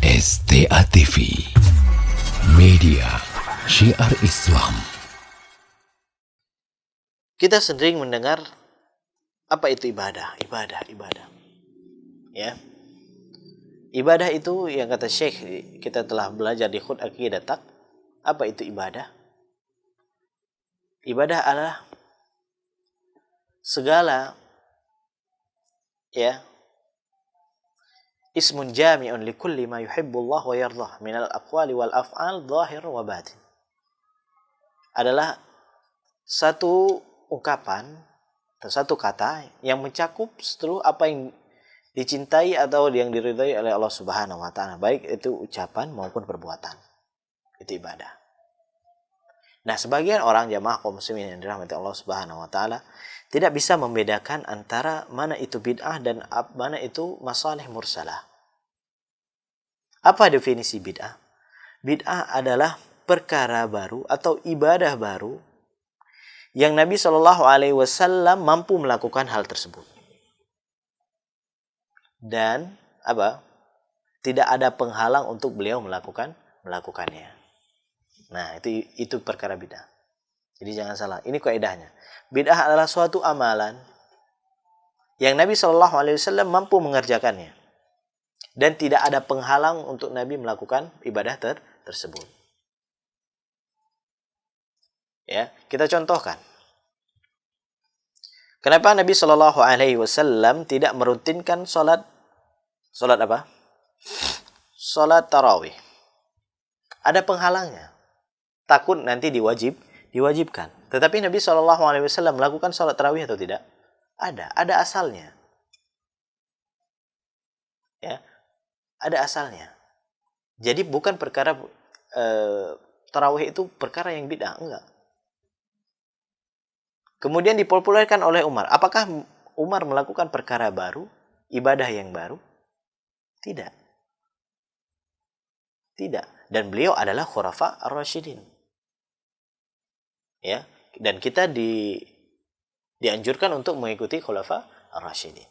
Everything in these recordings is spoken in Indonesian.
STA TV, media syiar Islam. Kita sering mendengar apa itu ibadah. Ya. Ibadah itu yang kata Syekh kita telah belajar di Khut Aqidatak. Apa itu ibadah? Ibadah adalah segala ismun jami'un likulli ma yuhibbullah wa yardah minal aqwali wal af'al zahir wa batin. Adalah satu ungkapan atau satu kata yang mencakup seluruh apa yang dicintai atau yang diridhai oleh Allah Subhanahu wa taala, baik itu ucapan maupun perbuatan. Itu ibadah. Nah, sebagian orang jamaah kaum muslimin yang dirahmati Allah Subhanahu wa taala tidak bisa membedakan antara mana itu bid'ah dan mana itu masalih mursalah. Apa definisi bid'ah? Bid'ah adalah perkara baru atau ibadah baru yang Nabi Shallallahu Alaihi Wasallam mampu melakukan hal tersebut. Dan tidak ada penghalang untuk beliau melakukannya. Nah, itu perkara bid'ah. Jadi jangan salah, ini kaidahnya. Bid'ah adalah suatu amalan yang Nabi Shallallahu Alaihi Wasallam mampu mengerjakannya dan tidak ada penghalang untuk Nabi melakukan ibadah tersebut. Ya, kita contohkan. Kenapa Nabi Shallallahu Alaihi Wasallam tidak merutinkan sholat apa? Sholat tarawih. Ada penghalangnya. Takut nanti diwajibkan. Tetapi Nabi Shallallahu Alaihi Wasallam melakukan sholat tarawih atau tidak? Ada asalnya. Ya, ada asalnya. Jadi bukan perkara tarawih itu perkara yang bid'ah, enggak. Kemudian dipopulerkan oleh Umar. Apakah Umar melakukan perkara baru, ibadah yang baru? Tidak. Dan beliau adalah khulafa ar-rasyidin. Ya, dan kita dianjurkan untuk mengikuti khulafa ar-rasyidin.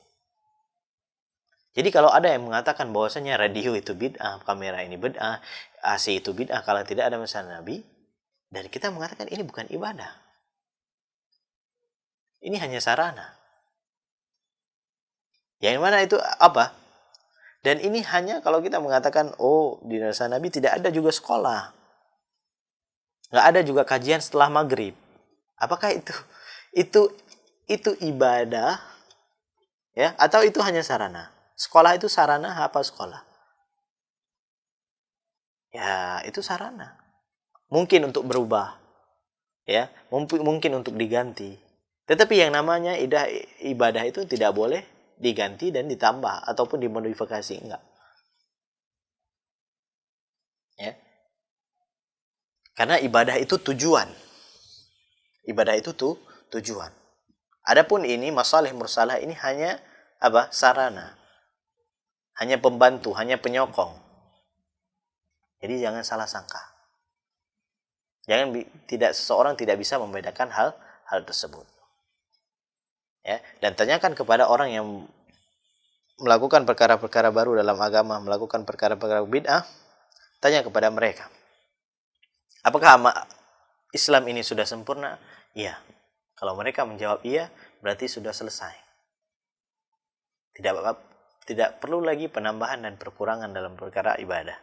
Jadi kalau ada yang mengatakan bahwasanya radio itu bid'ah, kamera ini bid'ah, AC itu bid'ah kalau tidak ada masalah Nabi, dan kita mengatakan ini bukan ibadah. Ini hanya sarana. Yang mana itu apa? Dan ini hanya kalau kita mengatakan, di masa Nabi tidak ada juga sekolah. Nggak ada juga kajian setelah maghrib. Apakah itu ibadah? Ya, atau itu hanya sarana? Sekolah itu sarana apa sekolah? Ya, itu sarana. Mungkin untuk berubah. Ya, mungkin untuk diganti. Tetapi yang namanya ibadah itu tidak boleh diganti dan ditambah ataupun dimodifikasi, enggak. Ya. Karena ibadah itu tujuan. Ibadah itu tujuan. Adapun ini masalih mursalah ini hanya sarana. Hanya pembantu, hanya penyokong. Jadi jangan salah sangka. Seseorang tidak bisa membedakan hal tersebut. Ya, dan tanyakan kepada orang yang melakukan perkara-perkara baru dalam agama, melakukan perkara-perkara bid'ah, tanya kepada mereka. Apakah Islam ini sudah sempurna? Iya. Kalau mereka menjawab iya, berarti sudah selesai. Tidak perlu lagi penambahan dan perkurangan dalam perkara ibadah.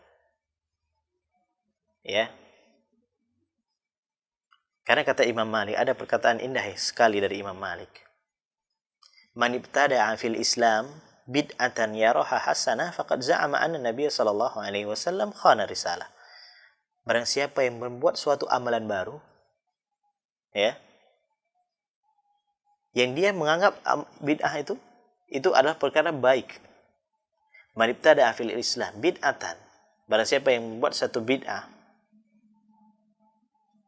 Ya. Karena kata Imam Malik, ada perkataan indah sekali dari Imam Malik. Man ibtada'a fil Islam bid'atan yaraha hasanah faqad za'ama anna Nabiy sallallahu alaihi wasallam khana risalah. Barang siapa yang membuat suatu amalan baru, ya, yang dia menganggap bid'ah itu adalah perkara baik. Man ibtada'a fil Islam bid'atan. Barang siapa yang membuat satu bid'ah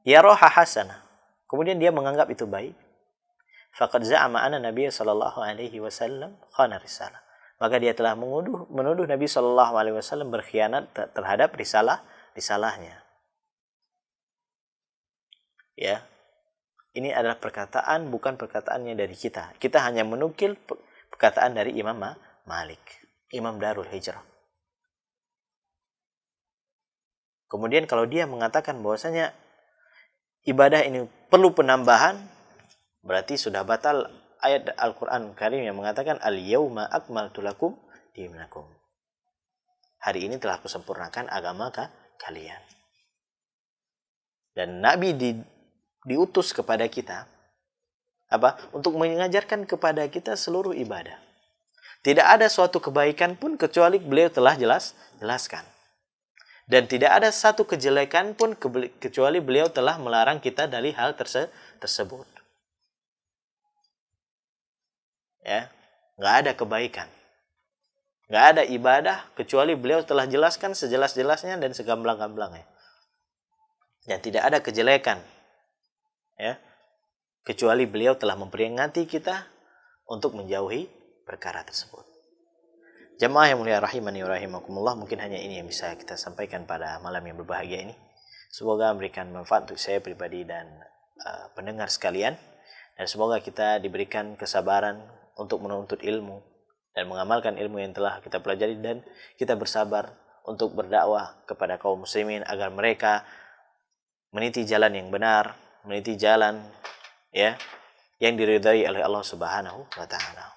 yaraha hasanah, kemudian dia menganggap itu baik, faqad za'ama anna Nabiy sallallahu alaihi wasallam khana risalah. Maka dia telah menuduh Nabi sallallahu alaihi wasallam berkhianat terhadap risalahnya. Ya. Ini adalah perkataan, bukan perkataannya dari kita. Kita hanya menukil perkataan dari Imam Malik, Imam Darul Hijrah. Kemudian kalau dia mengatakan bahwasanya ibadah ini perlu penambahan, berarti sudah batal ayat Al-Quran Karim yang mengatakan al-yauma akmaltu lakum dinakum. Hari ini telah kusempurnakan agama kalian. Dan Nabi diutus kepada kita untuk mengajarkan kepada kita seluruh ibadah. Tidak ada suatu kebaikan pun kecuali beliau telah jelaskan. Dan tidak ada satu kejelekan pun kecuali beliau telah melarang kita dari hal tersebut. Ya, nggak ada kebaikan, nggak ada ibadah kecuali beliau telah jelaskan sejelas-jelasnya dan segamblang-gamblangnya. Dan tidak ada kejelekan, ya, kecuali beliau telah memperingati kita untuk menjauhi perkara tersebut. Jamaah yang mulia rahimani wa rahimakumullah, mungkin hanya ini yang bisa kita sampaikan pada malam yang berbahagia ini. Semoga memberikan manfaat untuk saya pribadi dan pendengar sekalian. Dan semoga kita diberikan kesabaran untuk menuntut ilmu dan mengamalkan ilmu yang telah kita pelajari, dan kita bersabar untuk berdakwah kepada kaum muslimin agar mereka meniti jalan yang benar, meniti jalan yang diridhai oleh Allah Subhanahu wa taala.